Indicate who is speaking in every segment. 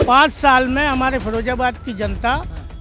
Speaker 1: 5 साल में हमारे फिरोजाबाद की जनता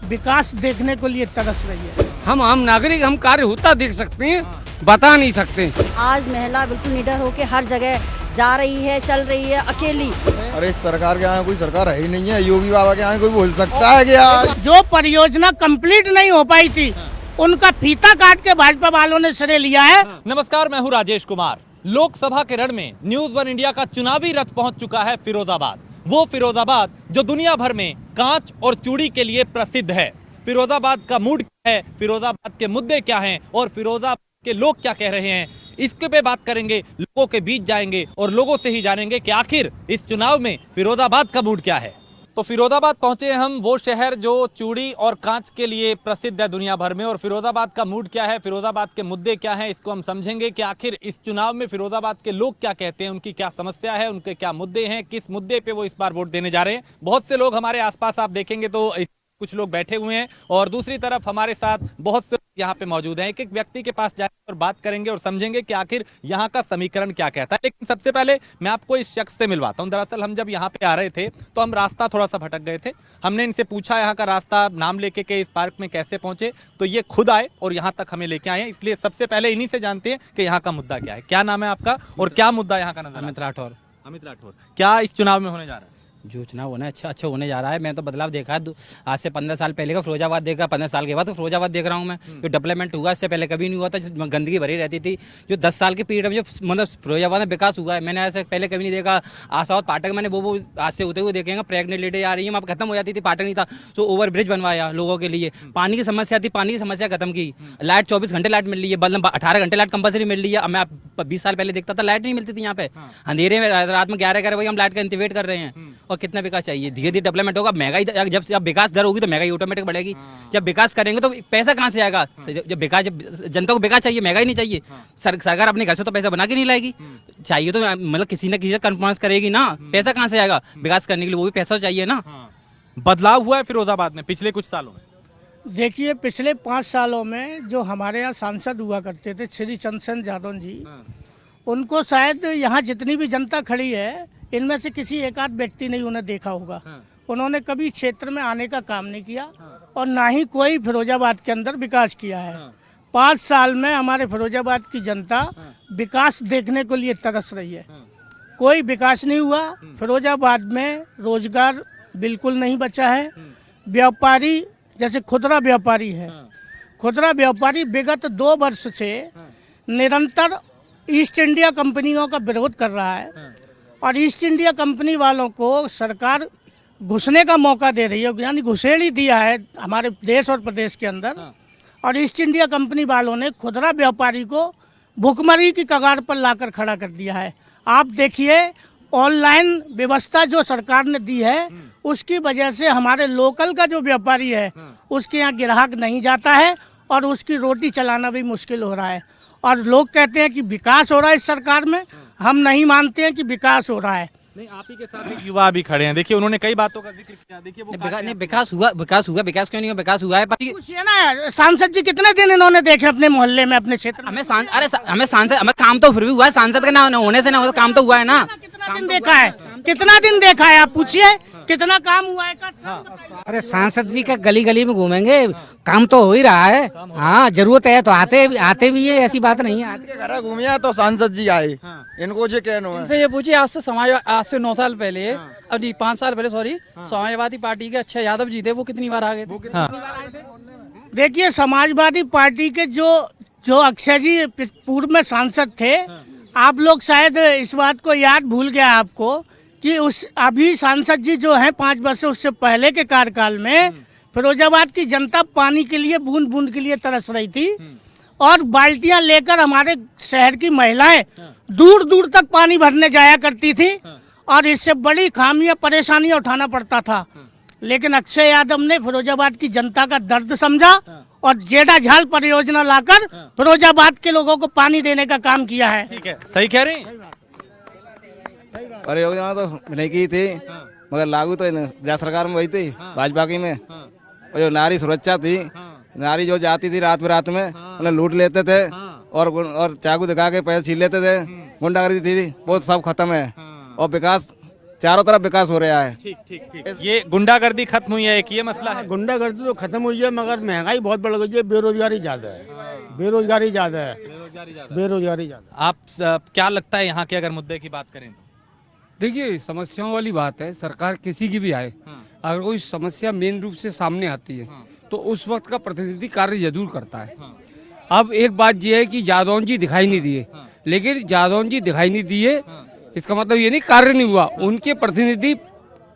Speaker 1: विकास देखने को लिए तरस रही है।
Speaker 2: हम आम नागरिक हम कार्य होता देख सकते हैं, बता नहीं सकते।
Speaker 3: आज महिला बिल्कुल निडर होकर हर जगह जा रही है, चल रही है अकेली।
Speaker 4: अरे इस सरकार के यहाँ कोई सरकार है ही नहीं है। योगी बाबा के यहाँ कोई बोल सकता है क्या?
Speaker 1: जो परियोजना कंप्लीट नहीं हो पाई थी उनका फीता काट के भाजपा वालों ने श्रेय लिया है।
Speaker 5: नमस्कार, मैं हूं राजेश कुमार। लोकसभा के रण में न्यूज़ वन इंडिया का चुनावी रथ पहुंच चुका है फिरोजाबाद। वो फिरोजाबाद जो दुनिया भर में कांच और चूड़ी के लिए प्रसिद्ध है। फिरोजाबाद का मूड क्या है, फिरोजाबाद के मुद्दे क्या हैं और फिरोजाबाद के लोग क्या कह रहे हैं, इसके पे बात करेंगे। लोगों के बीच जाएंगे और लोगों से ही जानेंगे कि आखिर इस चुनाव में फिरोजाबाद का मूड क्या है। तो फिरोजाबाद पहुंचे हम, वो शहर जो चूड़ी और कांच के लिए प्रसिद्ध है दुनिया भर में। और फिरोजाबाद का मूड क्या है, फिरोजाबाद के मुद्दे क्या हैं, इसको हम समझेंगे कि आखिर इस चुनाव में फिरोजाबाद के लोग क्या कहते हैं, उनकी क्या समस्या है, उनके क्या मुद्दे हैं, किस मुद्दे पे वो इस बार वोट देने जा रहे हैं। बहुत से लोग हमारे आसपास आप देखेंगे तो कुछ लोग बैठे हुए हैं और दूसरी तरफ हमारे साथ बहुत से यहाँ पे मौजूद हैं। एक एक व्यक्ति के पास जाएंगे और बात करेंगे और समझेंगे कि आखिर यहाँ का समीकरण क्या कहता है। लेकिन सबसे पहले मैं आपको इस शख्स से मिलवाता हूँ। दरअसल हम जब यहाँ पे आ रहे थे तो हम रास्ता थोड़ा सा भटक गए थे। हमने इनसे पूछा यहाँ का रास्ता नाम लेके के इस पार्क में कैसे पहुंचे, तो ये खुद आए और यहाँ तक हमें लेके आए हैं। इसलिए सबसे पहले इन्हीं से जानते हैं कि यहाँ का मुद्दा क्या है। क्या नाम है आपका और क्या मुद्दा यहाँ का नजर?
Speaker 6: अमित राठौर।
Speaker 5: अमित राठौर, क्या इस चुनाव में होने जा रहा है?
Speaker 6: जो चुनाव होना है अच्छा होने जा रहा है। मैं तो बदलाव देखा है। आज से 15 साल पहले का फिरोजाबाद देखा, 15 साल के बाद तो फिरोजाबाद देख रहा हूँ मैं। जो डेवलपमेंट हुआ इससे पहले कभी नहीं हुआ था। जो गंदगी भरी रहती थी, जो 10 साल की पीरियड में जो मतलब फिरोजाबाद में विकास हुआ है, मैंने ऐसे पहले कभी नहीं देखा। आसावत पाठक मैंने वो आज से होते हुए देखेंगे। प्रेगनेंट लेडी आ रही है, अब खत्म हो जाती थी, पाठक नहीं था तो ओवर ब्रिज बनवाया लोगों के लिए। पानी की समस्या थी, पानी की समस्या खत्म की। लाइट 24 घंटे लाइट मिल रही है, बल्कि 18 घंटे लाइट कंपलसरी मिल रही है। मैं 20 साल पहले देखता था लाइट नहीं मिलती थी यहाँ पे। अंधेरे में रात में 11 बजे हम लाइट का इंतजार कर रहे हैं। और कितना विकास चाहिए, धीरे धीरे डेवलपमेंट होगा। महंगाई जब विकास दर होगी तो महंगाई ऑटोमेटिक बढ़ेगी। जब विकास करेंगे तो पैसा कहाँ से आएगा? जब जनता को विकास चाहिए, महंगाई नहीं चाहिए। सरकार अपने घर से तो पैसा बना के नहीं लाएगी। चाहिए तो मतलब किसी न किसी से कॉन्फ्रेंस करेगी ना। पैसा कहाँ से आएगा विकास करने के लिए? वो भी पैसा चाहिए ना।
Speaker 5: बदलाव हुआ है फिरोजाबाद में पिछले कुछ सालों में।
Speaker 1: देखिए, पिछले 5 सालों में जो हमारे यहाँ सांसद हुआ करते थे श्री चंद्रसेन यादव जी, उनको शायद यहाँ जितनी भी जनता खड़ी है इनमें से किसी एक आध व्यक्ति ने उन्हें देखा होगा। उन्होंने कभी क्षेत्र में आने का काम नहीं किया और ना ही कोई फिरोजाबाद के अंदर विकास किया है। 5 साल में हमारे फिरोजाबाद की जनता विकास देखने को लिए तरस रही है। कोई विकास नहीं हुआ। फिरोजाबाद में रोजगार बिल्कुल नहीं बचा है। व्यापारी जैसे खुदरा व्यापारी है, खुदरा व्यापारी विगत 2 वर्ष से निरंतर ईस्ट इंडिया कंपनियों का विरोध कर रहा है और ईस्ट इंडिया कंपनी वालों को सरकार घुसने का मौका दे रही है, यानी घुसेड़ ही दिया है हमारे देश और प्रदेश के अंदर। और ईस्ट इंडिया कंपनी वालों ने खुदरा व्यापारी को भुखमरी की कगार पर लाकर खड़ा कर दिया है। आप देखिए, ऑनलाइन व्यवस्था जो सरकार ने दी है उसकी वजह से हमारे लोकल का जो व्यापारी है उसके यहाँ ग्राहक नहीं जाता है और उसकी रोटी चलाना भी मुश्किल हो रहा है। और लोग कहते हैं कि विकास हो रहा है इस सरकार में, हम नहीं मानते हैं कि विकास हो रहा है।
Speaker 5: नहीं, आप ही के साथ एक युवा भी खड़े हैं। देखिए, उन्होंने कई बातों का जिक्र किया। देखिए, वो
Speaker 6: विकास हुआ विकास क्यों नहीं हुआ? विकास हुआ है।
Speaker 1: पूछिए ना, सांसद जी कितने दिन इन्होंने देखे अपने मोहल्ले में, अपने क्षेत्र में?
Speaker 6: हमें सांसद हमें काम तो फिर भी हुआ है। सांसद का ना होने से ना हो, काम तो हुआ है ना।
Speaker 1: कितना दिन देखा है? कितना दिन देखा है? आप पूछिए कितना काम हुआ है?
Speaker 7: अरे सांसद जी का गली गली में घूमेंगे, काम तो हो ही रहा है। हाँ, जरूरत है तो आते भी है, ऐसी बात नहीं है।
Speaker 4: घर घूमिया तो सांसद जी आए। इनको जो कहना है
Speaker 8: इनसे ये पूछिए, आज से 9 साल पहले, अब जी 5 साल पहले सॉरी, समाजवादी पार्टी के अच्छे यादव जी थे, वो कितनी बार आ गए थे?
Speaker 1: देखिए, समाजवादी पार्टी के जो अक्षय जी पूर्व में सांसद थे, आप लोग शायद इस बात को याद भूल गया आपको कि उस अभी सांसद जी जो हैं 5 वर्ष उससे पहले के कार्यकाल में फिरोजाबाद की जनता पानी के लिए बूंद बूंद के लिए तरस रही थी और बाल्टियां लेकर हमारे शहर की महिलाएं दूर दूर तक पानी भरने जाया करती थी और इससे बड़ी खामियां परेशानियां उठाना पड़ता था। लेकिन अक्षय यादव ने फिरोजाबाद की जनता का दर्द समझा और जेडा झाल परियोजना लाकर फिरोजाबाद के लोगों को पानी देने का काम किया है।
Speaker 5: ठीक है, सही कह रहे हैं।
Speaker 4: परियोजना तो नहीं की थी मगर लागू तो जा सरकार में वही थी भाजपा की में। और जो नारी सुरक्षा थी, नारी जो जाती थी रात में उन्हें लूट लेते थे और चाकू दिखा के पैसे छीन लेते थे, गुंडागर्दी थी, वो सब खत्म है। और विकास चारों तरफ विकास हो रहा है।
Speaker 5: ठीक ठीक ठीक। ये गुंडागर्दी खत्म हुई है, एक ये मसला है।
Speaker 9: गुंडागर्दी तो खत्म हुई है, मगर महंगाई बहुत बढ़ गई है, बेरोजगारी ज्यादा है, बेरोजगारी ज्यादा है, बेरोजगारी ज्यादा।
Speaker 5: आप क्या लगता है यहाँ के अगर मुद्दे की बात करें तो?
Speaker 2: देखिए, समस्याओं वाली बात है, सरकार किसी की भी आए, अगर कोई समस्या मेन रूप से सामने आती है तो उस वक्त का प्रतिनिधि कार्य जरूर करता है। अब एक बात यह है कि जादौन जी दिखाई नहीं दिए, लेकिन जादौन जी दिखाई नहीं दिए इसका मतलब ये नहीं कार्य नहीं हुआ। उनके प्रतिनिधि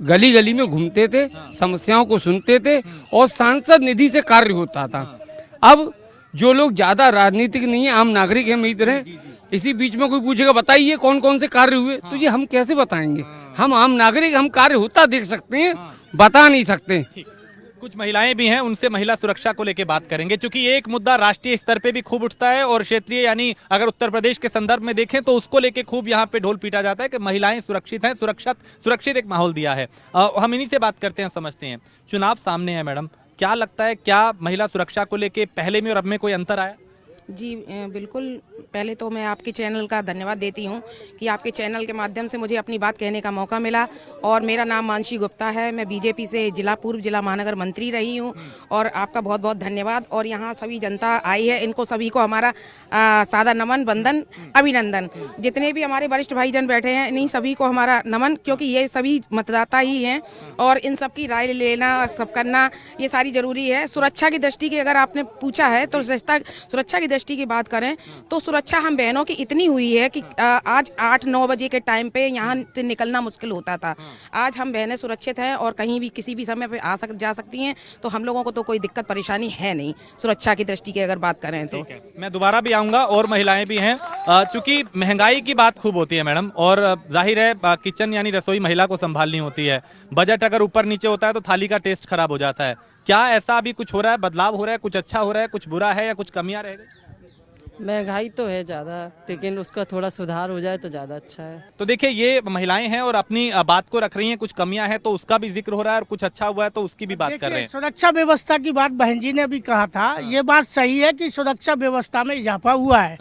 Speaker 2: गली गली में घूमते थे, समस्याओं को सुनते थे और सांसद निधि से कार्य होता था। अब जो लोग ज्यादा राजनीतिक नहीं है, आम नागरिक है, मेरी तरह, इसी बीच में कोई पूछेगा बताइए कौन कौन से कार्य हुए, तो ये हम कैसे बताएंगे? हम आम नागरिक, हम कार्य होता देख सकते हैं, बता नहीं सकते।
Speaker 5: कुछ महिलाएं भी हैं, उनसे महिला सुरक्षा को लेकर बात करेंगे, क्योंकि ये एक मुद्दा राष्ट्रीय स्तर पे भी खूब उठता है और क्षेत्रीय यानी अगर उत्तर प्रदेश के संदर्भ में देखें तो उसको लेके खूब यहाँ पे ढोल पीटा जाता है कि महिलाएं सुरक्षित हैं, सुरक्षित एक माहौल दिया है। हम इन्हीं से बात करते हैं, समझते हैं। चुनाव सामने है मैडम, क्या लगता है, क्या महिला सुरक्षा को लेके पहले में और अब में कोई अंतर आया?
Speaker 10: जी बिल्कुल। पहले तो मैं आपके चैनल का धन्यवाद देती हूँ कि आपके चैनल के माध्यम से मुझे अपनी बात कहने का मौका मिला। और मेरा नाम मानसी गुप्ता है, मैं बीजेपी से पूर्व जिला महानगर मंत्री रही हूँ। और आपका बहुत बहुत धन्यवाद। और यहाँ सभी जनता आई है, इनको सभी को हमारा सादा नमन, वंदन, अभिनंदन। जितने भी हमारे वरिष्ठ भाईजन बैठे हैं, इन्हीं सभी को हमारा नमन, क्योंकि ये सभी मतदाता ही हैं और इन सब की राय लेना, सब करना ये सारी जरूरी है। सुरक्षा की दृष्टि की अगर आपने पूछा है तो सुरक्षा की दृष्टि की बात करें तो सुरक्षा हम बहनों की इतनी हुई है कि आज 8-9 बजे के टाइम पे यहाँ से निकलना मुश्किल होता था। आज हम बहनें सुरक्षित हैं और कहीं भी किसी भी समय पे जा सकती हैं, तो हम लोगों को तो कोई दिक्कत परेशानी है नहीं सुरक्षा की दृष्टि की अगर बात करें तो।
Speaker 5: मैं दोबारा भी आऊंगा और महिलाएं भी हैं, चूंकि महंगाई की बात खूब होती है मैडम, और जाहिर है किचन यानी रसोई महिला को संभालनी होती है। बजट अगर ऊपर नीचे होता है तो थाली का टेस्ट खराब हो जाता है। क्या ऐसा अभी कुछ हो रहा है, बदलाव हो रहा है, कुछ अच्छा हो रहा है, कुछ बुरा है या कुछ कमियां रह गई?
Speaker 11: महंगाई तो है ज़्यादा, लेकिन उसका थोड़ा सुधार हो जाए तो ज़्यादा अच्छा है।
Speaker 5: तो देखिए, ये महिलाएं हैं और अपनी बात को रख रही हैं, कुछ कमियां हैं तो उसका भी जिक्र हो रहा है और कुछ अच्छा हुआ है तो उसकी भी बात कर रहे हैं।
Speaker 1: सुरक्षा व्यवस्था की बात बहन जी ने भी कहा था, ये बात सही है कि सुरक्षा व्यवस्था में इजाफा हुआ है।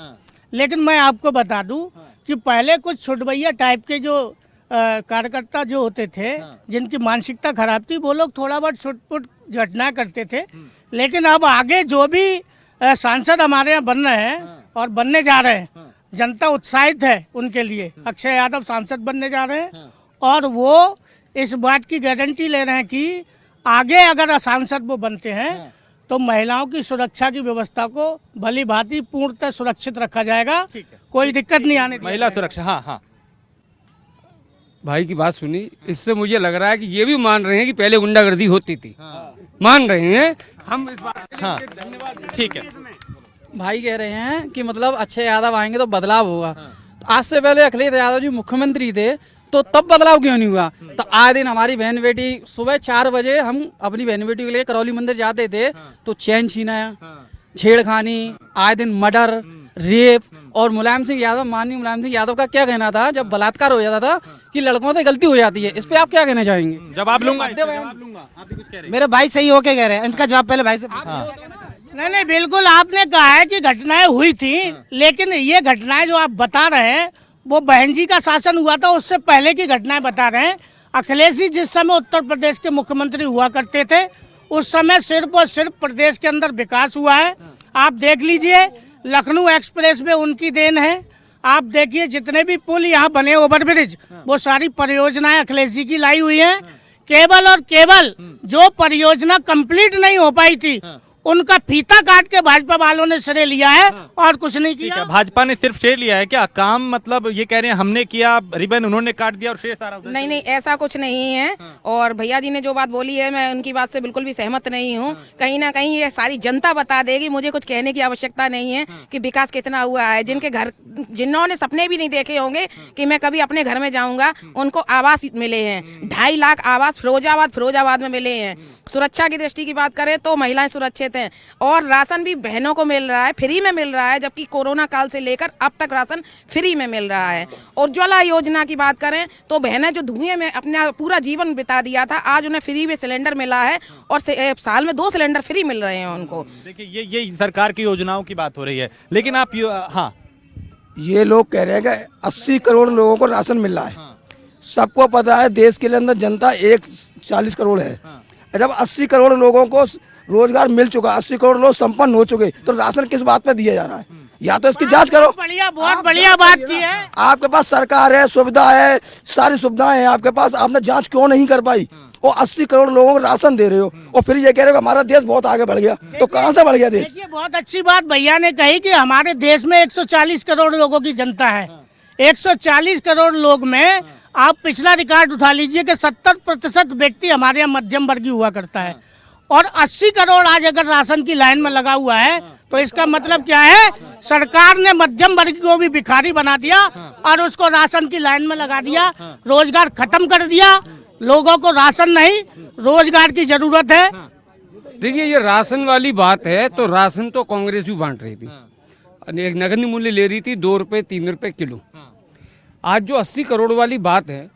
Speaker 1: लेकिन मैं आपको बता दूं कि पहले कुछ छुटभैया टाइप के जो कार्यकर्ता जो होते थे, जिनकी मानसिकता खराब थी, वो लोग थोड़ा बहुत छुटपुट घटना करते थे। लेकिन अब आगे जो भी सांसद हमारे यहाँ बन रहे हैं और बनने जा रहे हैं, जनता उत्साहित है उनके लिए। अक्षय यादव सांसद बनने जा रहे हैं और वो इस बात की गारंटी ले रहे हैं कि आगे अगर सांसद वो बनते हैं तो महिलाओं की सुरक्षा की व्यवस्था को भली भांति पूर्णतः सुरक्षित रखा जाएगा, कोई दिक्कत नहीं आने।
Speaker 5: महिला सुरक्षा, हाँ हाँ,
Speaker 2: भाई की बात सुनी, इससे मुझे लग रहा है कि ये भी मान रहे हैं कि पहले गुंडागर्दी होती थी। मान रहे हैं हम इस बात के लिए धन्यवाद।
Speaker 5: ठीक है,
Speaker 8: भाई कह रहे हैं कि मतलब अक्षय यादव आएंगे तो बदलाव होगा। तो आज से पहले अखिलेश यादव जी मुख्यमंत्री थे, तो तब बदलाव क्यों नहीं हुआ? तो आए दिन हमारी बहन बेटी सुबह 4 बजे हम अपनी बहन बेटी के लिए करौली मंदिर जाते थे तो चैन छीनाया, छेड़खानी, आए दिन मर्डर, रेप। और मुलायम सिंह यादव, माननीय मुलायम सिंह यादव का क्या कहना था जब बलात्कार हो जाता था कि लड़कों से गलती हो जाती है? इस पे आप क्या कहना चाहेंगे?
Speaker 5: जवाब लूंगा, जवाब लूंगा। आप भी कुछ कह रहे हैं?
Speaker 7: मेरे भाई सही होके कह रहे हैं, इनका जवाब पहले भाई से।
Speaker 1: नहीं, बिल्कुल आपने कहा है कि घटनाएं हुई थी, लेकिन ये घटनाएं जो आप बता रहे हैं वो बहन जी का शासन हुआ था उससे पहले की घटनाएं बता रहे हैं। अखिलेश जी जिस समय उत्तर प्रदेश के मुख्यमंत्री हुआ करते थे, उस समय सिर्फ और सिर्फ प्रदेश के अंदर विकास हुआ है। आप देख लीजिए, लखनऊ एक्सप्रेस में उनकी देन है। आप देखिए जितने भी पुल यहाँ बने, ओवरब्रिज, वो सारी परियोजनाएं अखिलेश जी की लाई हुई हैं। केवल और केवल जो परियोजना कंप्लीट नहीं हो पाई थी उनका फीता काट के भाजपा वालों ने श्रेय लिया है और कुछ नहीं किया।
Speaker 5: भाजपा ने सिर्फ श्रेय लिया है क्या? काम मतलब ये कह रहे हैं हमने किया, रिबन उन्होंने काट दिया और श्रेय सारा उधर?
Speaker 10: नहीं, ऐसा कुछ नहीं है। और भैया जी ने जो बात बोली है, मैं उनकी बात से बिल्कुल भी सहमत नहीं हूँ। कहीं ना कहीं ये सारी जनता बता देगी, मुझे कुछ कहने की आवश्यकता नहीं है कि विकास कितना हुआ है। जिनके घर, जिन्होंने सपने भी नहीं देखे होंगे कि मैं कभी अपने घर में जाऊंगा, उनको आवास मिले हैं। 2.5 लाख आवास फिरोजाबाद में मिले हैं। सुरक्षा की दृष्टि की बात करें तो महिलाएं सुरक्षित हैं और राशन भी बहनों को मिल रहा है, फ्री में मिल रहा है, जबकि कोरोना काल से लेकर अब तक राशन फ्री में मिल रहा है। उज्ज्वला योजना की बात करें तो बहनें जो धुएं में अपना पूरा जीवन बिता दिया था, आज उन्हें फ्री में सिलेंडर मिला है और साल में 2 सिलेंडर फ्री मिल रहे हैं उनको।
Speaker 5: देखिए, ये सरकार की योजनाओं की बात हो रही है, लेकिन आप हाँ,
Speaker 9: ये लोग कह रहे हैं कि 80 करोड़ लोगों को राशन मिल रहा है,
Speaker 12: सबको पता है देश के अंदर जनता 140 करोड़ है। जब 80 करोड़ लोगों को रोजगार मिल चुका, 80 करोड़ लोग संपन्न हो चुके, तो राशन किस बात पे दिया जा रहा है? या तो इसकी जांच करो।
Speaker 1: बहुत बढ़िया बात की है।
Speaker 12: आपके पास सरकार है, सुविधा है, सारी सुविधाएं हैं आपके पास, आपने जांच क्यों नहीं कर पाई? और 80 करोड़ लोगों को राशन दे रहे हो और फिर ये कह रहे हो हमारा देश बहुत आगे बढ़ गया। तो कहाँ से बढ़ गया देश?
Speaker 1: देखिए, बहुत अच्छी बात भैया ने कही कि हमारे देश में 140 करोड़ लोगों की जनता है। 140 करोड़ लोग में आप पिछला रिकॉर्ड उठा लीजिए कि 70% व्यक्ति हमारे यहाँ मध्यम वर्गीय हुआ करता है, और 80 करोड़ आज अगर राशन की लाइन में लगा हुआ है तो इसका मतलब क्या है? सरकार ने मध्यम वर्ग को भी भिखारी बना दिया और उसको राशन की लाइन में लगा दिया, रोजगार खत्म कर दिया। लोगों को राशन नहीं, रोजगार की जरूरत है।
Speaker 2: देखिए, ये राशन वाली बात है तो राशन तो कांग्रेस भी बांट रही थी, एक नगद मूल्य ले रही थी 2 रुपए 3 रुपए किलो। आज जो 80 करोड़ वाली बात है,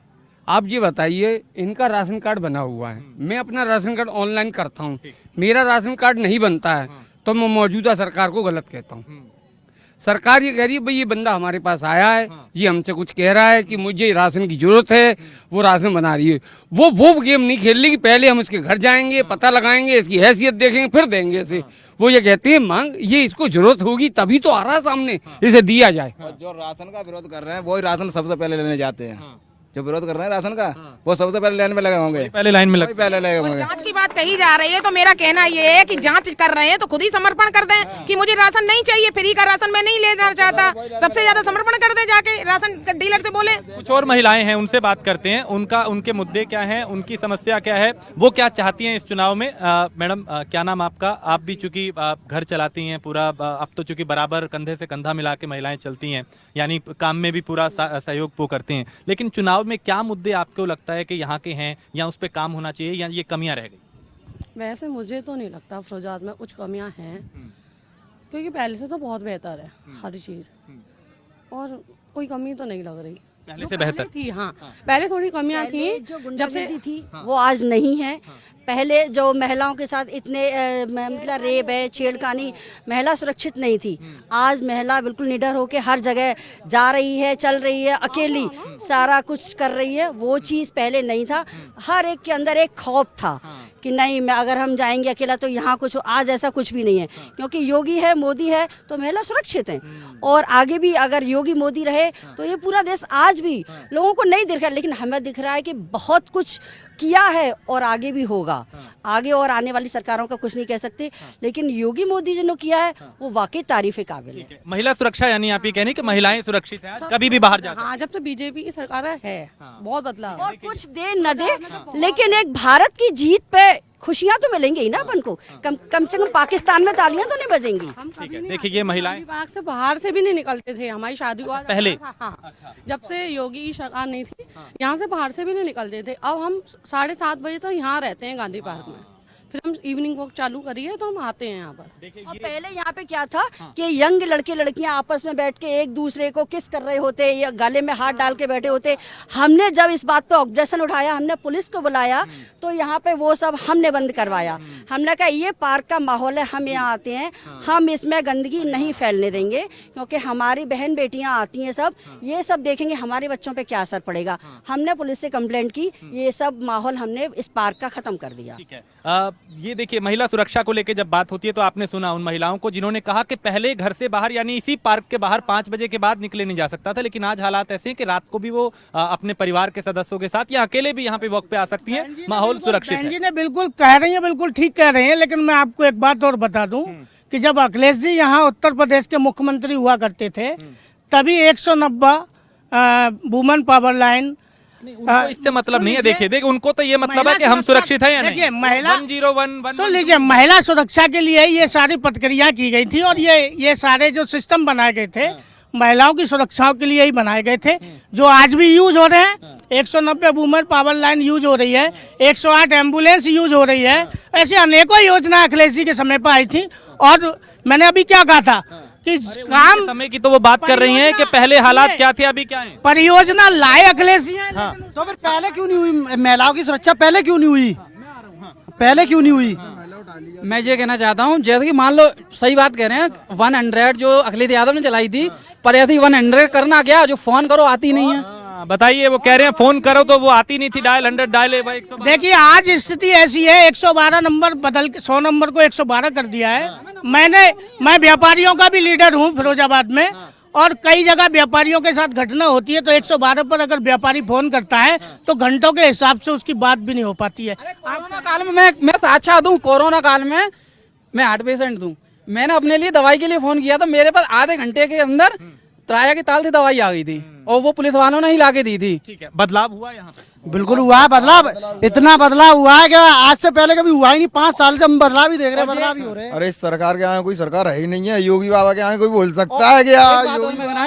Speaker 2: आप ये बताइए, इनका राशन कार्ड बना हुआ है, मैं अपना राशन कार्ड ऑनलाइन करता हूँ, मेरा राशन कार्ड नहीं बनता है तो मैं मौजूदा सरकार को गलत कहता हूँ। सरकार ये कह रही है भाई ये बंदा हमारे पास आया है, ये हमसे कुछ कह रहा है कि मुझे राशन की जरूरत है, वो राशन बना रही है। वो गेम नहीं खेल रही कि पहले हम इसके घर जाएंगे, पता लगाएंगे, इसकी हैसियत देखेंगे, फिर देंगे इसे। वो ये कहते हैं मांग, ये इसको जरूरत होगी तभी तो आ रहा है सामने, इसे दिया जाए।
Speaker 4: जो राशन का विरोध कर रहे हैं वही राशन सबसे पहले लेने जाते हैं। जो विरोध कर रहे हैं राशन का, वो सबसे पहले लाइन में लगे होंगे,
Speaker 5: पहले लाइन में
Speaker 4: पहले लगे होंगे।
Speaker 10: जांच की बात कही जा रही है तो मेरा कहना ये है कि जांच कर रहे हैं तो खुद ही समर्पण कर दें कि मुझे राशन नहीं चाहिए, फ्री का राशन मैं नहीं लेना चाहता। सबसे ज्यादा समर्पण कर दें, जाके राशन डीलर से बोले।
Speaker 5: कुछ और महिलाएं हैं, उनसे बात करते हैं, उनके मुद्दे क्या हैं, उनकी समस्या क्या है, वो क्या चाहती हैं इस चुनाव में। मैडम, क्या नाम आपका? आप भी चूंकि घर चलाती हैं पूरा, अब तो चूंकि बराबर कंधे से कंधा मिला के महिलाएं चलती हैं, यानी काम में भी पूरा सहयोग वो करती हैं, लेकिन चुनाव में क्या मुद्दे आपको लगता है कि यहाँ के हैं या उस पर काम होना चाहिए या ये कमियां रह गई?
Speaker 11: वैसे मुझे तो नहीं लगता फिरोजाबाद में कुछ कमियां हैं, क्योंकि पहले से तो बहुत बेहतर है हर चीज़, और कोई कमी तो नहीं लग रही।
Speaker 5: पहले से बेहतर
Speaker 11: थी, हाँ, पहले थोड़ी कमियां थी,
Speaker 3: जब से थी वो आज नहीं है। पहले जो महिलाओं के साथ इतने मतलब रेप है, छेड़खानी, महिला सुरक्षित नहीं थी। आज महिला बिल्कुल निडर होकर हर जगह जा रही है, चल रही है, अकेली सारा कुछ कर रही है। वो चीज़ पहले नहीं था। हर एक के अंदर एक खौफ था कि नहीं, मैं अगर हम जाएंगे अकेला तो यहाँ कुछ हो। आज ऐसा कुछ भी नहीं है, क्योंकि योगी है, मोदी है, तो महिला सुरक्षित है। और आगे भी अगर योगी मोदी रहे तो ये पूरा देश आज भी लोगों को नहीं दिख रहा, लेकिन हमें दिख रहा है कि बहुत कुछ किया है और आगे भी होगा। आगे और आने वाली सरकारों का कुछ नहीं कह सकते, लेकिन योगी मोदी जी ने किया है वो वाकई तारीफ काबिल है।
Speaker 5: महिला सुरक्षा, यानी आप ये कह रही कि महिलाएं सुरक्षित हैं, कभी भी बाहर जाती हैं।
Speaker 11: हाँ, जब से बीजेपी की सरकार है बहुत बदलाव।
Speaker 3: और कुछ दे न दे, लेकिन एक भारत की जीत पे खुशियां तो मिलेंगी ही ना अपन को। कम से कम पाकिस्तान में तालियां तो नहीं बजेंगी।
Speaker 5: ठीक है, देखिए ये महिलाएं
Speaker 11: विभाग से बाहर से भी नहीं निकलते थे, हमारी शादी हुआ
Speaker 5: पहले।
Speaker 11: हाँ, जब से योगी की सरकार नहीं थी, यहाँ से बाहर से भी नहीं निकलते थे। अब हम 7:30 बजे तो यहाँ रहते हैं गांधी पार्क में, फिर हम इवनिंग वॉक चालू करिए तो हम आते हैं यहाँ पर।
Speaker 3: और पहले यहाँ पे क्या था कि यंग लड़के लड़कियां आपस में बैठ के एक दूसरे को किस कर रहे होते या गले में हाथ डाल के बैठे होते। हमने जब इस बात पे ऑब्जेक्शन उठाया, हमने पुलिस को बुलाया, तो यहाँ पे वो सब हमने बंद करवाया। हमने कहा ये पार्क का माहौल है, हम यहाँ आते हैं, हम इसमें गंदगी नहीं फैलने देंगे, क्योंकि हमारी बहन बेटियाँ आती हैं, सब ये सब देखेंगे हमारे बच्चों पे क्या असर पड़ेगा। हमने पुलिस से कंप्लेंट की, ये सब माहौल हमने इस पार्क का खत्म कर दिया।
Speaker 5: ठीक है, ये देखिए महिला सुरक्षा को लेकर जब बात होती है तो आपने सुना उन महिलाओं को जिन्होंने कहा कि पहले घर से बाहर, यानी इसी पार्क के बाहर 5 बजे के बाद निकले नहीं जा सकता था, लेकिन आज हालात ऐसे हैं कि रात को भी वो अपने परिवार के सदस्यों के साथ या अकेले भी यहाँ पे वॉक पे आ सकती है। माहौल सुरक्षित है।
Speaker 1: जी ने बिल्कुल कह रही है, बिल्कुल ठीक कह रही है, लेकिन मैं आपको एक बात और बता दूं कि जब अखिलेश जी यहाँ उत्तर प्रदेश के मुख्यमंत्री हुआ करते थे, तभी 190 वुमेन पावर लाइन,
Speaker 5: उनको इससे मतलब नहीं है। देखिए उनको तो ये मतलब है कि हम सुरक्षित है या नहीं।
Speaker 1: महिला
Speaker 5: 101
Speaker 1: सुन लीजिए, महिला सुरक्षा के लिए ये सारी प्रक्रिया की गई थी और ये सारे जो सिस्टम बनाए गए थे महिलाओं की सुरक्षा के लिए ही बनाए गए थे, जो आज भी यूज हो रहे हैं। 190 वुमेन पावर लाइन यूज हो रही है, 108 एम्बुलेंस यूज हो रही है। ऐसी अनेकों योजना अखिलेश जी के समय पर आई थी। और मैंने अभी क्या कहा था कि काम
Speaker 5: समय की तो वो बात कर रही हैं कि पहले हालात क्या थे अभी क्या है।
Speaker 1: परियोजना लाए अखिलेश जी हैं।
Speaker 5: हाँ।
Speaker 9: तो फिर पहले क्यों नहीं हुई महिलाओं की सुरक्षा? पहले क्यों नहीं हुई? पहले क्यों नहीं हुई?
Speaker 8: मैं ये कहना चाहता हूँ, जैसे कि मान लो सही बात कह रहे हैं, 100 जो अखिलेश यादव ने चलाई थी, पर यदि 100 करना क्या, जो फोन करो आती नहीं है।
Speaker 5: बताइए, वो कह रहे हैं फोन करो तो वो आती नहीं थी, डायल 100 डायल 112।
Speaker 1: देखिए आज स्थिति ऐसी है, 112 नंबर बदल के 100 नंबर को 112 कर दिया है। मैं व्यापारियों का भी लीडर हूँ फिरोजाबाद में, और कई जगह व्यापारियों के साथ घटना होती है तो 112 पर अगर व्यापारी फोन करता है तो घंटों के हिसाब से उसकी बात भी नहीं हो पाती है।
Speaker 8: कोरोना काल में मैं साक्षात हूँ, कोरोना काल में मैं हार्ट पेशेंट हूँ। मैंने अपने लिए दवाई के लिए फोन किया तो मेरे पास आधे घंटे के अंदर त्राया की ताल से दवाई आ गई थी और वो पुलिस वालों ने ही लाके दी थी।
Speaker 5: ठीक है, बदलाव हुआ यहाँ पे?
Speaker 12: बिल्कुल हुआ है बदलाव, इतना बदलाव हुआ है कि आज से पहले कभी हुआ ही नहीं। 5 साल से हम बदलाव ही देख रहे हैं, बदलाव ही हो रहे हैं।
Speaker 13: अरे इस सरकार के यहाँ कोई सरकार है ही नहीं है, योगी बाबा के यहाँ कोई बोल सकता है क्या?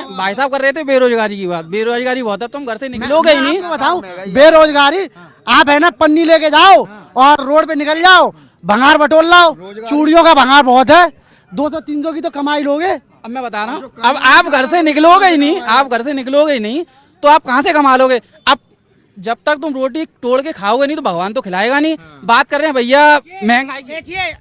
Speaker 8: भाई साहब कर रहे थे बेरोजगारी की बात, बेरोजगारी बहुत है, तुम घर से निकलोगे ही नहीं।
Speaker 12: बताओ बेरोजगारी, आप है ना पन्नी लेके जाओ और रोड पे निकल जाओ, भंगार बटोर लाओ, चूड़ियों का भंगार बहुत है, 200-300 की तो कमाई लोगे।
Speaker 8: अब मैं बता रहा हूँ, अब आप घर से निकलोगे ही नहीं, आप घर से निकलोगे ही नहीं तो आप कहाँ से कमा लोगे? अब जब तक तुम रोटी तोड़ के खाओगे नहीं तो भगवान तो खिलाएगा नहीं। बात कर रहे हैं भैया महंगाई।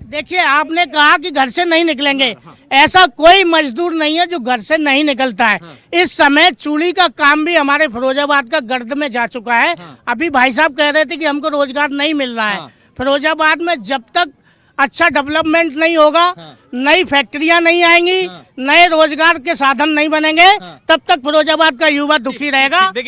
Speaker 1: देखिए आपने कहा कि घर से नहीं निकलेंगे, ऐसा कोई मजदूर नहीं है जो घर से नहीं निकलता है। इस समय चूड़ी का काम भी हमारे फिरोजाबाद का गर्द में जा चुका है। अभी भाई साहब कह रहे थे कि हमको रोजगार नहीं मिल रहा है। फिरोजाबाद में जब तक अच्छा डेवलपमेंट नहीं होगा, नई फैक्ट्रियां नहीं आएंगी, नए रोजगार के साधन नहीं बनेंगे, तब तक फिरोजाबाद का युवा दुखी रहेगा।